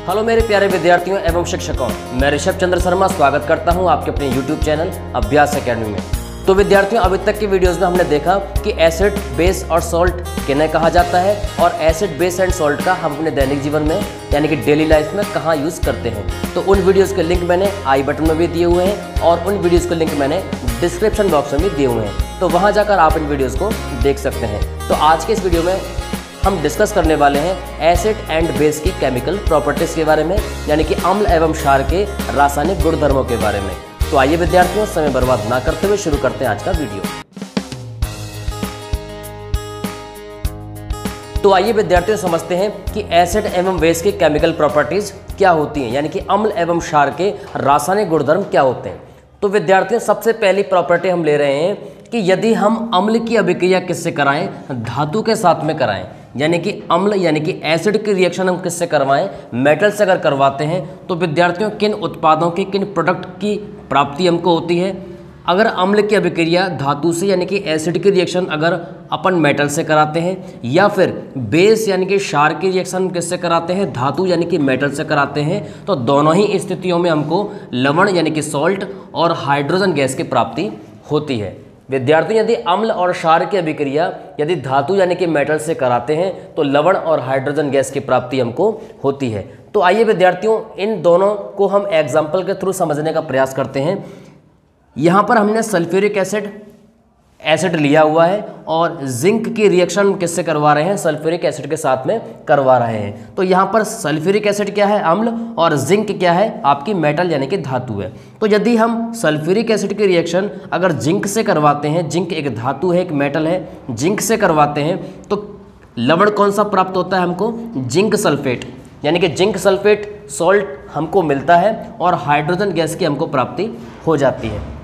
Hello मेरे प्यारे विद्यार्थियों एवं शिक्षकों, मैं ऋषभ चंद्र शर्मा स्वागत करता हूं आपके अपने YouTube चैनल अभ्यास एकेडमी में। तो विद्यार्थियों, अभी तक की वीडियोस में हमने देखा कि एसिड, बेस और सॉल्ट किन्हें कहा जाता है और एसिड, बेस एंड सॉल्ट का हम अपने दैनिक जीवन में यानी कि डेली लाइफ में कहाँ यूज़ करते हैं। तो उन वीडियोज़ के लिंक मैंने आई बटन में भी दिए हुए हैं और उन वीडियोज़ के लिंक मैंने डिस्क्रिप्शन बॉक्स में भी दिए हुए हैं, तो वहाँ जाकर आप इन वीडियोज़ को देख सकते हैं। तो आज के इस वीडियो में हम डिस्कस करने वाले हैं एसिड एंड बेस की केमिकल प्रॉपर्टीज के बारे में, यानी कि अम्ल एवं क्षार के रासायनिक गुणधर्मों के बारे में। तो आइए विद्यार्थियों, समय बर्बाद ना करते हुए शुरू करते हैं आज का वीडियो। तो आइए विद्यार्थियों समझते हैं कि एसिड एवं बेस की केमिकल प्रॉपर्टीज क्या होती हैं, यानी कि अम्ल एवं क्षार के रासायनिक गुणधर्म क्या होते हैं। तो विद्यार्थियों, सबसे पहली प्रॉपर्टी हम ले रहे हैं कि यदि हम अम्ल की अभिक्रिया किससे कराएं, धातु के साथ में कराएं, यानी कि अम्ल यानी कि एसिड की रिएक्शन हम किससे करवाएं, मेटल से अगर करवाते हैं, तो विद्यार्थियों किन उत्पादों की, किन प्रोडक्ट की प्राप्ति हमको होती है। अगर अम्ल की अभिक्रिया धातु से यानी कि एसिड की रिएक्शन अगर अपन मेटल से कराते हैं, या फिर बेस यानी कि क्षार की रिएक्शन किससे कराते हैं, धातु यानी कि मेटल से कराते हैं, तो दोनों ही स्थितियों में हमको लवण यानी कि सॉल्ट और हाइड्रोजन गैस की प्राप्ति होती है। विद्यार्थियों, यदि अम्ल और क्षार की अभिक्रिया यदि धातु यानी कि मेटल से कराते हैं तो लवण और हाइड्रोजन गैस की प्राप्ति हमको होती है। तो आइए विद्यार्थियों, इन दोनों को हम एग्जाम्पल के थ्रू समझने का प्रयास करते हैं। यहाँ पर हमने सल्फ्यूरिक एसिड लिया हुआ है और जिंक की रिएक्शन किससे करवा रहे हैं, सल्फ्यूरिक एसिड के साथ में करवा रहे हैं। तो यहाँ पर सल्फ्यूरिक एसिड क्या है, अम्ल, और जिंक क्या है, आपकी मेटल यानी कि धातु है। तो यदि हम सल्फ्यूरिक एसिड की रिएक्शन अगर जिंक से करवाते हैं, जिंक एक धातु है, एक मेटल है, जिंक से करवाते हैं, तो लवण कौन सा प्राप्त होता है हमको, जिंक सल्फेट, यानी कि जिंक सल्फेट सॉल्ट हमको मिलता है और हाइड्रोजन गैस की हमको प्राप्ति हो जाती है।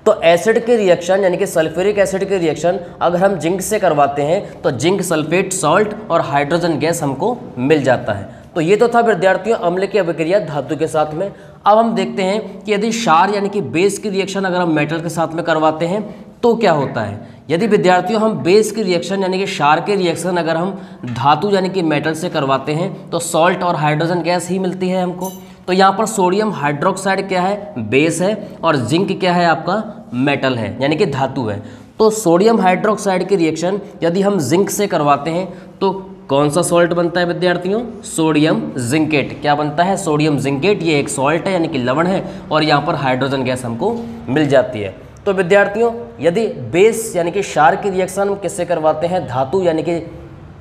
तो एसिड की रिएक्शन यानी कि सल्फ्यूरिक एसिड की रिएक्शन अगर हम जिंक से करवाते हैं तो जिंक सल्फेट सॉल्ट और हाइड्रोजन गैस हमको मिल जाता है। तो ये तो था विद्यार्थियों अम्ल की अभिक्रिया धातु के साथ में। अब हम देखते हैं कि यदि क्षार यानी कि बेस की रिएक्शन अगर हम मेटल के साथ में करवाते हैं तो क्या होता है। यदि विद्यार्थियों हम बेस की रिएक्शन यानी कि क्षार की रिएक्शन अगर हम धातु यानी कि मेटल से करवाते हैं तो सॉल्ट और हाइड्रोजन गैस ही मिलती है हमको। तो यहाँ पर सोडियम हाइड्रोक्साइड क्या है, बेस है, और जिंक क्या है, आपका मेटल है यानी कि धातु है। तो सोडियम हाइड्रोक्साइड की रिएक्शन यदि हम जिंक से करवाते हैं तो कौन सा सॉल्ट बनता है विद्यार्थियों, सोडियम जिंकेट। क्या बनता है, सोडियम जिंकेट। ये एक सॉल्ट है यानी कि लवण है और यहाँ पर हाइड्रोजन गैस हमको मिल जाती है। तो विद्यार्थियों, यदि बेस यानी कि क्षार की रिएक्शन हम किससे करवाते हैं, धातु यानी कि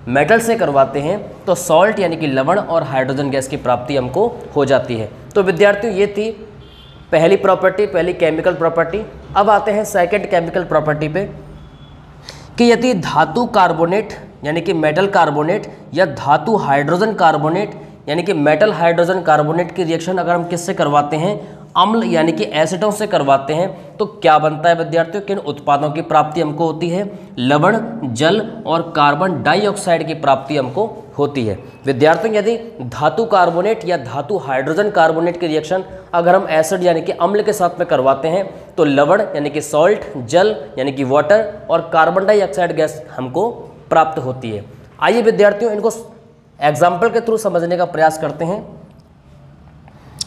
मेटल से करवाते हैं, तो सॉल्ट यानी कि लवण और हाइड्रोजन गैस की प्राप्ति हमको हो जाती है। तो विद्यार्थियों, ये थी पहली प्रॉपर्टी, पहली केमिकल प्रॉपर्टी। अब आते हैं सेकंड केमिकल प्रॉपर्टी पे कि यदि धातु कार्बोनेट यानी कि मेटल कार्बोनेट या धातु हाइड्रोजन कार्बोनेट यानी कि मेटल हाइड्रोजन कार्बोनेट की रिएक्शन अगर हम किससे करवाते हैं, अम्ल यानी कि एसिडों से करवाते हैं, तो क्या बनता है विद्यार्थियों, किन उत्पादों की प्राप्ति हमको होती है, लवण, जल और कार्बन डाइऑक्साइड की प्राप्ति हमको होती है। विद्यार्थियों, यदि धातु कार्बोनेट या धातु हाइड्रोजन कार्बोनेट की रिएक्शन अगर हम एसिड यानी कि अम्ल के साथ में करवाते हैं तो लवण यानी कि सॉल्ट, जल यानी कि वाटर और कार्बन डाइऑक्साइड गैस हमको प्राप्त होती है। आइए विद्यार्थियों, इनको एग्जाम्पल के थ्रू समझने का प्रयास करते हैं।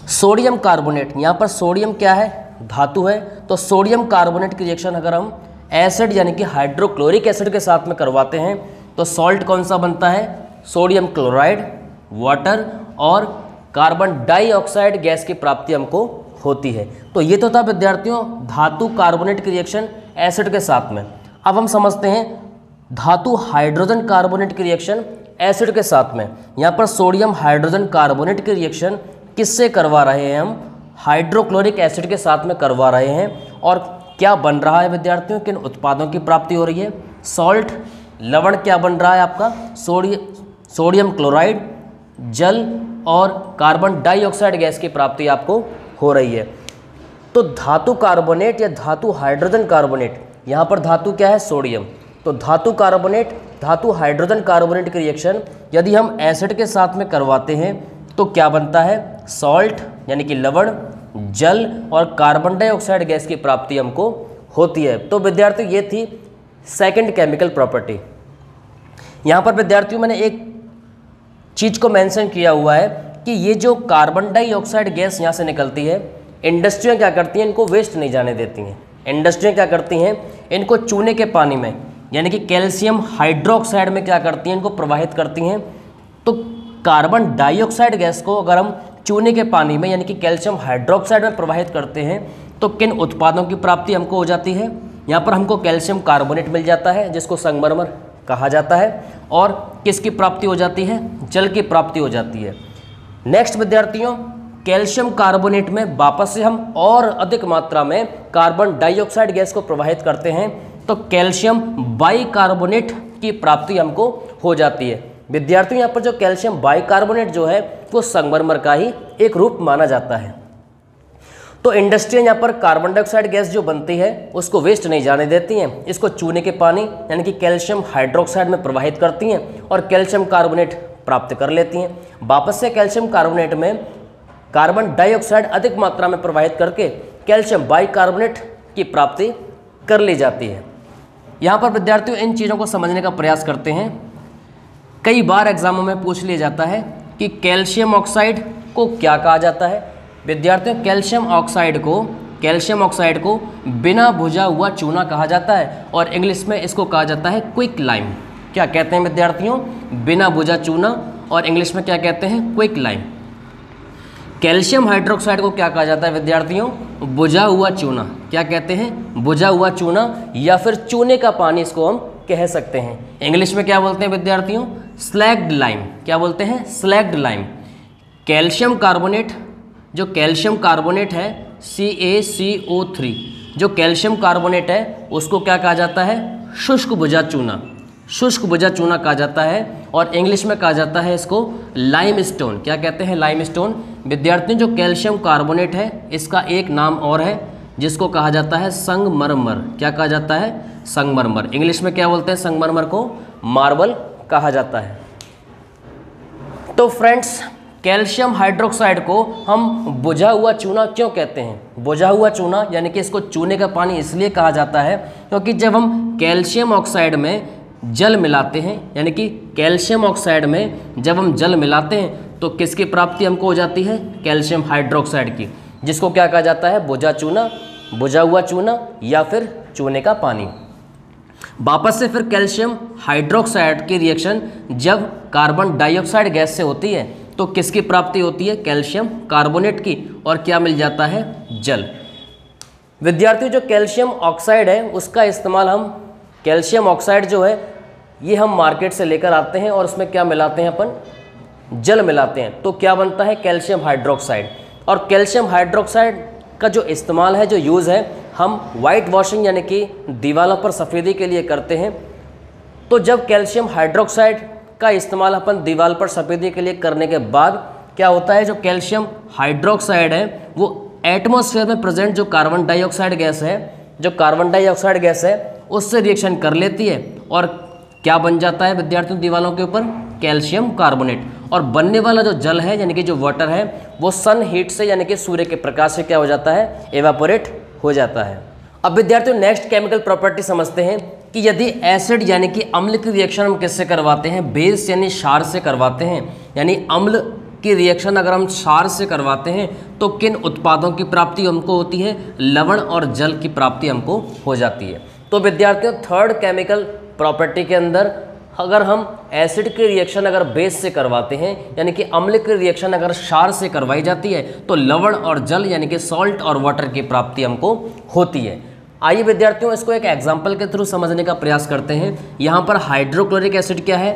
सोडियम कार्बोनेट, यहाँ पर सोडियम क्या है, धातु है, तो सोडियम कार्बोनेट की रिएक्शन अगर हम एसिड यानी कि हाइड्रोक्लोरिक एसिड के साथ में करवाते हैं तो सॉल्ट कौन सा बनता है, सोडियम क्लोराइड, वाटर और कार्बन डाइऑक्साइड गैस की प्राप्ति हमको होती है। तो ये तो था विद्यार्थियों धातु कार्बोनेट की रिएक्शन एसिड के साथ में। अब हम समझते हैं धातु हाइड्रोजन कार्बोनेट की रिएक्शन एसिड के साथ में। यहाँ पर सोडियम हाइड्रोजन कार्बोनेट की रिएक्शन किससे करवा रहे हैं, हम हाइड्रोक्लोरिक एसिड के साथ में करवा रहे हैं, और क्या बन रहा है विद्यार्थियों, किन उत्पादों की प्राप्ति हो रही है, सॉल्ट, लवण क्या बन रहा है आपका, सोडियम क्लोराइड, जल और कार्बन डाइऑक्साइड गैस की प्राप्ति आपको हो रही है। तो धातु कार्बोनेट या धातु हाइड्रोजन कार्बोनेट, यहाँ पर धातु क्या है, सोडियम, तो धातु कार्बोनेट धातु हाइड्रोजन कार्बोनेट की रिएक्शन यदि हम एसिड के साथ में करवाते हैं तो क्या बनता है, सॉल्ट यानी कि लवण, जल और कार्बन डाइऑक्साइड गैस की प्राप्ति हमको होती है। तो विद्यार्थियों, ये थी सेकंड केमिकल प्रॉपर्टी। यहाँ पर विद्यार्थियों मैंने एक चीज़ को मेंशन किया हुआ है कि ये जो कार्बन डाइऑक्साइड गैस यहाँ से निकलती है, इंडस्ट्रियाँ क्या करती हैं, इनको वेस्ट नहीं जाने देती हैं। इंडस्ट्रियाँ क्या करती हैं, इनको चूने के पानी में यानी कि कैल्शियम हाइड्रोक्साइड में क्या करती हैं, इनको प्रवाहित करती हैं। तो कार्बन डाइऑक्साइड गैस को अगर हम चूने के पानी में यानी कि कैल्शियम हाइड्रोक्साइड में प्रवाहित करते हैं तो किन उत्पादों की प्राप्ति हमको हो जाती है, यहाँ पर हमको कैल्शियम कार्बोनेट मिल जाता है जिसको संगमरमर कहा जाता है, और किसकी प्राप्ति हो जाती है, जल की प्राप्ति हो जाती है। नेक्स्ट विद्यार्थियों, कैल्शियम कार्बोनेट में वापस से हम और अधिक मात्रा में कार्बन डाइऑक्साइड गैस को प्रवाहित करते हैं तो कैल्शियम बाइकार्बोनेट की प्राप्ति हमको हो जाती है। विद्यार्थियों, यहाँ पर जो कैल्शियम बाइकार्बोनेट जो है वो संगमरमर का ही एक रूप माना जाता है। तो इंडस्ट्रियाँ यहाँ पर कार्बन डाइऑक्साइड गैस जो बनती है उसको वेस्ट नहीं जाने देती हैं, इसको चूने के पानी यानी कि कैल्शियम हाइड्रोक्साइड में प्रवाहित करती हैं और कैल्शियम कार्बोनेट प्राप्त कर लेती हैं। वापस से कैल्शियम कार्बोनेट में कार्बन डाइऑक्साइड अधिक मात्रा में प्रवाहित करके कैल्शियम बाइकार्बोनेट की प्राप्ति कर ली जाती है। यहाँ पर विद्यार्थियों इन चीज़ों को समझने का प्रयास करते हैं। कई बार एग्जामों में पूछ लिया जाता है कि कैल्शियम ऑक्साइड को क्या कहा जाता है। विद्यार्थियों, कैल्शियम ऑक्साइड को बिना भुजा हुआ चूना कहा जाता है और इंग्लिश में इसको कहा जाता है क्विक लाइम। क्या कहते हैं विद्यार्थियों, बिना भुजा चूना, और इंग्लिश में क्या कहते हैं, क्विक लाइम। कैल्शियम हाइड्रोक्साइड को क्या कहा जाता है विद्यार्थियों, बुझा हुआ चूना। क्या कहते हैं, बुझा हुआ चूना, या फिर चूने का पानी इसको हम कह सकते हैं। इंग्लिश में क्या बोलते हैं विद्यार्थियों, स्लैग्ड लाइम। क्या बोलते हैं, स्लैग्ड लाइम। कैल्शियम कार्बोनेट, जो कैल्शियम कार्बोनेट है CaCO3, जो कैल्शियम कार्बोनेट है उसको क्या कहा जाता है, शुष्क भुजा चूना। शुष्क भुजा चूना कहा जाता है और इंग्लिश में कहा जाता है इसको लाइमस्टोन। क्या कहते हैं, लाइमस्टोन। विद्यार्थियों, जो कैल्शियम कार्बोनेट है इसका एक नाम और है जिसको कहा जाता है संगमरमर। क्या कहा जाता है, संगमरमर। इंग्लिश में क्या बोलते हैं, संगमरमर को मार्बल कहा जाता है। तो फ्रेंड्स, कैल्शियम हाइड्रोक्साइड को हम बुझा हुआ चूना क्यों कहते हैं, बुझा हुआ चूना यानी कि इसको चूने का पानी इसलिए कहा जाता है क्योंकि जब हम कैल्शियम ऑक्साइड में जल मिलाते हैं, यानी कि कैल्शियम ऑक्साइड में जब हम जल मिलाते हैं तो किसकी प्राप्ति हमको हो जाती है, कैल्शियम हाइड्रोक्साइड की, जिसको क्या कहा जाता है, बुझा चूना, बुझा हुआ चूना या फिर चूने का पानी। वापस से फिर कैल्शियम हाइड्रोक्साइड की रिएक्शन जब कार्बन डाइऑक्साइड गैस से होती है तो किसकी प्राप्ति होती है, कैल्शियम कार्बोनेट की, और क्या मिल जाता है, जल। विद्यार्थियों, जो कैल्शियम ऑक्साइड है उसका इस्तेमाल हम, कैल्शियम ऑक्साइड जो है ये हम मार्केट से लेकर आते हैं और उसमें क्या मिलाते हैं, अपन जल मिलाते हैं तो क्या बनता है, कैल्शियम हाइड्रोक्साइड। और कैल्शियम हाइड्रोक्साइड का जो इस्तेमाल है, जो यूज़ है, हम वाइट वॉशिंग यानी कि दीवारों पर सफ़ेदी के लिए करते हैं। तो जब कैल्शियम हाइड्रोक्साइड का इस्तेमाल अपन दीवार पर सफ़ेदी के लिए करने के बाद क्या होता है, जो कैल्शियम हाइड्रोक्साइड है वो एटमॉस्फेयर में प्रेजेंट जो कार्बन डाइऑक्साइड गैस है, जो कार्बन डाइऑक्साइड गैस है उससे रिएक्शन कर लेती है और क्या बन जाता है विद्यार्थियों, दीवारों के ऊपर कैल्शियम कार्बोनेट। और बनने वाला जो जल है यानी कि जो वाटर है वो सन हीट से यानी कि सूर्य के प्रकाश से क्या हो जाता है, एवापोरेट हो जाता है। अब विद्यार्थियों, नेक्स्ट केमिकल प्रॉपर्टी समझते हैं कि यदि एसिड यानी कि अम्ल की रिएक्शन हम किससे करवाते हैं, बेस यानी क्षार से करवाते हैं, यानी अम्ल की रिएक्शन अगर हम क्षार से करवाते हैं तो किन उत्पादों की प्राप्ति हमको होती है, लवण और जल की प्राप्ति हमको हो जाती है। तो विद्यार्थियों, थर्ड केमिकल प्रॉपर्टी के अंदर अगर हम एसिड की रिएक्शन अगर बेस से करवाते हैं यानी कि अम्ल की रिएक्शन अगर क्षार से करवाई जाती है तो लवण और जल यानी कि सॉल्ट और वाटर की प्राप्ति हमको होती है। आइए विद्यार्थियों, इसको एक एग्जाम्पल के थ्रू समझने का प्रयास करते हैं। यहाँ पर हाइड्रोक्लोरिक एसिड क्या है,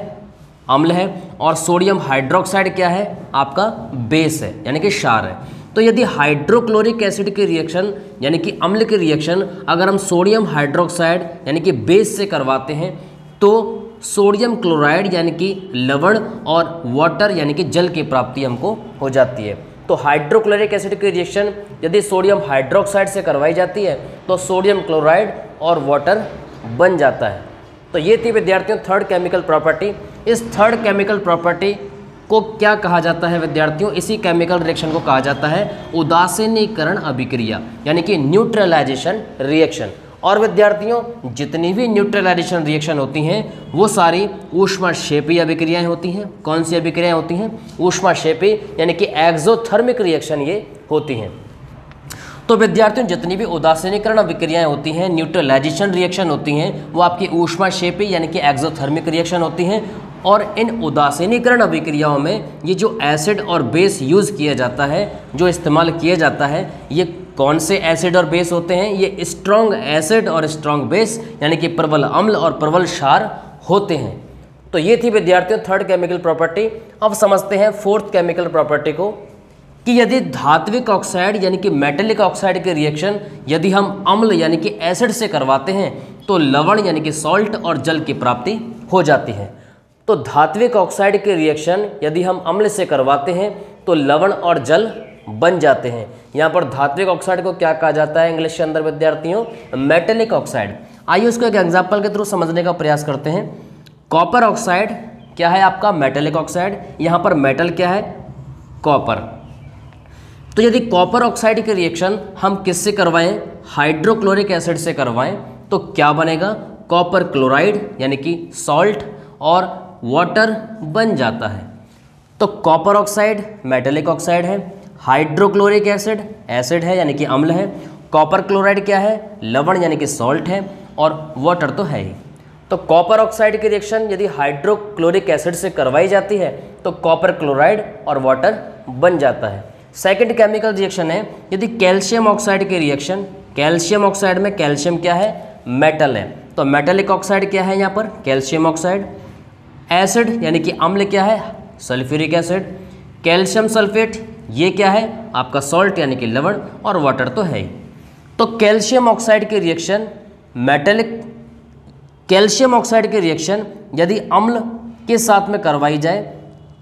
अम्ल है, और सोडियम हाइड्रोक्साइड क्या है, आपका बेस है यानी कि क्षार है। तो यदि हाइड्रोक्लोरिक एसिड की रिएक्शन यानी कि अम्ल की रिएक्शन अगर हम सोडियम हाइड्रोक्साइड यानी कि बेस से करवाते हैं तो सोडियम क्लोराइड यानी कि लवण और वाटर यानी कि जल की प्राप्ति हमको हो जाती है। तो हाइड्रोक्लोरिक एसिड की रिएक्शन यदि सोडियम हाइड्रोक्साइड से करवाई जाती है तो सोडियम क्लोराइड और वाटर बन जाता है। तो ये थी विद्यार्थियों थर्ड केमिकल प्रॉपर्टी। इस थर्ड केमिकल प्रॉपर्टी को क्या कहा जाता है विद्यार्थियों, इसी केमिकल रिएक्शन को कहा जाता है उदासीनीकरण अभिक्रिया यानी कि न्यूट्रलाइजेशन रिएक्शन। और विद्यार्थियों जितनी भी न्यूट्रलाइजेशन रिएक्शन होती हैं वो सारी ऊष्माक्षेपी अभिक्रियाएं होती हैं। कौन सी अभिक्रियाएं होती हैं? ऊष्माक्षेपी यानी कि एक्सोथर्मिक रिएक्शन ये होती हैं। तो विद्यार्थियों जितनी भी उदासीनीकरण अभिक्रियाएं होती हैं, न्यूट्रलाइजेशन रिएक्शन होती हैं, वो आपकी ऊष्माक्षेपी यानी कि एक्सोथर्मिक रिएक्शन होती हैं। और इन उदासीनीकरण अभिक्रियाओं में ये जो एसिड और बेस यूज़ किया जाता है, जो इस्तेमाल किया जाता है, ये कौन से एसिड और बेस होते हैं? ये स्ट्रॉन्ग एसिड और स्ट्रॉन्ग बेस यानी कि प्रबल अम्ल और प्रबल क्षार होते हैं। तो ये थी विद्यार्थियों थर्ड केमिकल प्रॉपर्टी। अब समझते हैं फोर्थ केमिकल प्रॉपर्टी को कि यदि धात्विक ऑक्साइड यानी कि मेटेलिक ऑक्साइड के रिएक्शन यदि हम अम्ल यानी कि एसिड से करवाते हैं तो लवण यानी कि सॉल्ट और जल की प्राप्ति हो जाती है। तो धात्विक ऑक्साइड के रिएक्शन यदि हम अम्ल से करवाते हैं तो लवण और जल बन जाते हैं। यहाँ पर धात्विक ऑक्साइड को क्या कहा जाता है इंग्लिश के अंदर विद्यार्थियों? Metallic oxide. आइए उसको एक एग्जांपल के थ्रू समझने का प्रयास करते हैं। कॉपर ऑक्साइड क्या है आपका? Metallic oxide. यहाँ पर मेटल क्या है? कॉपर। तो यदि कॉपर ऑक्साइड के रिएक्शन हम किससे करवाएं? हाइड्रोक्लोरिक एसिड से करवाएं तो क्या बनेगा? कॉपर क्लोराइड यानी कि सॉल्ट और वाटर बन जाता है। तो कॉपर ऑक्साइड मेटेलिक ऑक्साइड है, हाइड्रोक्लोरिक एसिड एसिड है यानी कि अम्ल है, कॉपर क्लोराइड क्या है? लवण यानी कि सॉल्ट है, और वाटर तो है ही। तो कॉपर ऑक्साइड की रिएक्शन यदि हाइड्रोक्लोरिक एसिड से करवाई जाती है तो कॉपर क्लोराइड और वाटर बन जाता है। सेकंड केमिकल रिएक्शन है यदि कैल्शियम ऑक्साइड की रिएक्शन, कैल्शियम ऑक्साइड में कैल्शियम क्या है? मेटल है, तो मेटेलिक ऑक्साइड क्या है यहाँ पर? Calcium oxide. एसिड यानी कि अम्ल क्या है? Sulphuric acid. कैल्शियम सल्फेट ये क्या है? आपका सॉल्ट यानी कि लवण, और वाटर तो है ही। तो कैल्शियम ऑक्साइड की रिएक्शन मेटेलिक कैल्शियम ऑक्साइड की रिएक्शन यदि अम्ल के साथ में करवाई जाए,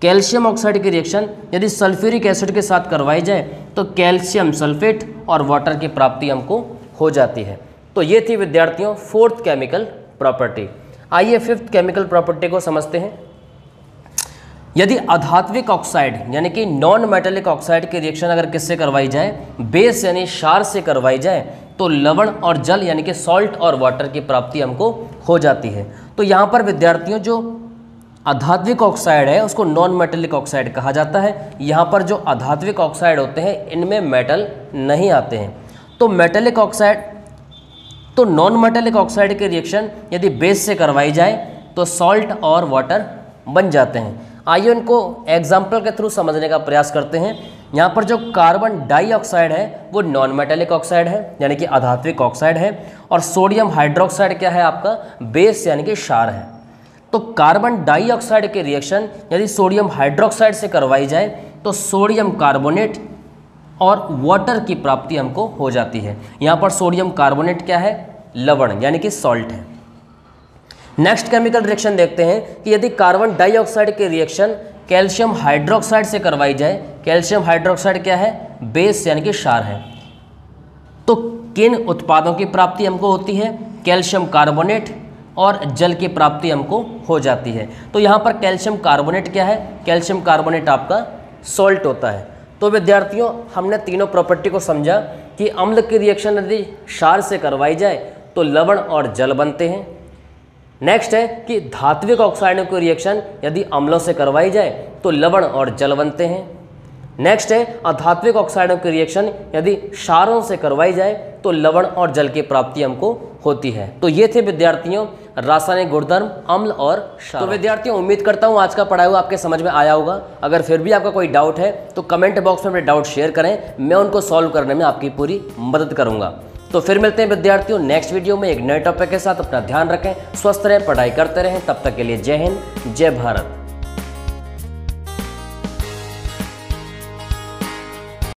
कैल्शियम ऑक्साइड की रिएक्शन यदि सल्फ्यूरिक एसिड के साथ करवाई जाए तो कैल्शियम सल्फेट और वाटर की प्राप्ति हमको हो जाती है। तो ये थी विद्यार्थियों फोर्थ केमिकल प्रॉपर्टी। आइए फिफ्थ केमिकल प्रॉपर्टी को समझते हैं। यदि अधात्विक ऑक्साइड यानी कि नॉन मेटेलिक ऑक्साइड की रिएक्शन अगर किससे करवाई जाए? बेस यानी क्षार से करवाई जाए तो लवण और जल यानी कि सॉल्ट और वाटर की प्राप्ति हमको हो जाती है। तो यहाँ पर विद्यार्थियों जो अधात्विक ऑक्साइड है उसको नॉन मेटेलिक ऑक्साइड कहा जाता है। यहाँ पर जो अधात्विक ऑक्साइड होते हैं इनमें मेटल नहीं आते हैं। तो मेटेलिक ऑक्साइड तो नॉन मेटेलिक ऑक्साइड के रिएक्शन यदि बेस से करवाई जाए तो सॉल्ट और वाटर बन जाते हैं। आइए उनको एग्जाम्पल के थ्रू समझने का प्रयास करते हैं। यहाँ पर जो कार्बन डाइऑक्साइड है वो नॉन मेटेलिक ऑक्साइड है यानी कि अधात्विक ऑक्साइड है, और सोडियम हाइड्रोक्साइड क्या है आपका? बेस यानी कि क्षार है। तो कार्बन डाइऑक्साइड के रिएक्शन यदि सोडियम हाइड्रोक्साइड से करवाई जाए तो सोडियम कार्बोनेट और वाटर की प्राप्ति हमको हो जाती है। यहाँ पर सोडियम कार्बोनेट क्या है? लवण यानी कि सॉल्ट है। नेक्स्ट केमिकल रिएक्शन देखते हैं कि यदि कार्बन डाइऑक्साइड के रिएक्शन कैल्शियम हाइड्रोक्साइड से करवाई जाए, कैल्शियम हाइड्रोक्साइड क्या है? बेस यानी कि क्षार है। तो किन उत्पादों की प्राप्ति हमको होती है? कैल्शियम कार्बोनेट और जल की प्राप्ति हमको हो जाती है। तो यहाँ पर कैल्शियम कार्बोनेट क्या है? कैल्शियम कार्बोनेट आपका सॉल्ट होता है। तो विद्यार्थियों हमने तीनों प्रॉपर्टी को समझा कि अम्ल की रिएक्शन यदि क्षार से करवाई जाए तो लवण और जल बनते हैं। नेक्स्ट है कि धात्विक ऑक्साइडों की रिएक्शन यदि अम्लों से करवाई जाए तो लवण और जल बनते हैं। नेक्स्ट है अधात्विक ऑक्साइडों की रिएक्शन यदि क्षारों से करवाई जाए तो लवण और जल की प्राप्ति हमको होती है। तो ये थे विद्यार्थियों रासायनिक गुणधर्म अम्ल और क्षार। तो विद्यार्थियों उम्मीद करता हूँ आज का पढ़ाया हुआ आपके समझ में आया होगा। अगर फिर भी आपका कोई डाउट है तो कमेंट बॉक्स में अपने डाउट शेयर करें, मैं उनको सॉल्व करने में आपकी पूरी मदद करूँगा। तो फिर मिलते हैं विद्यार्थियों नेक्स्ट वीडियो में एक नए टॉपिक के साथ। अपना ध्यान रखें, स्वस्थ रहें, पढ़ाई करते रहें। तब तक के लिए जय हिंद, जय भारत।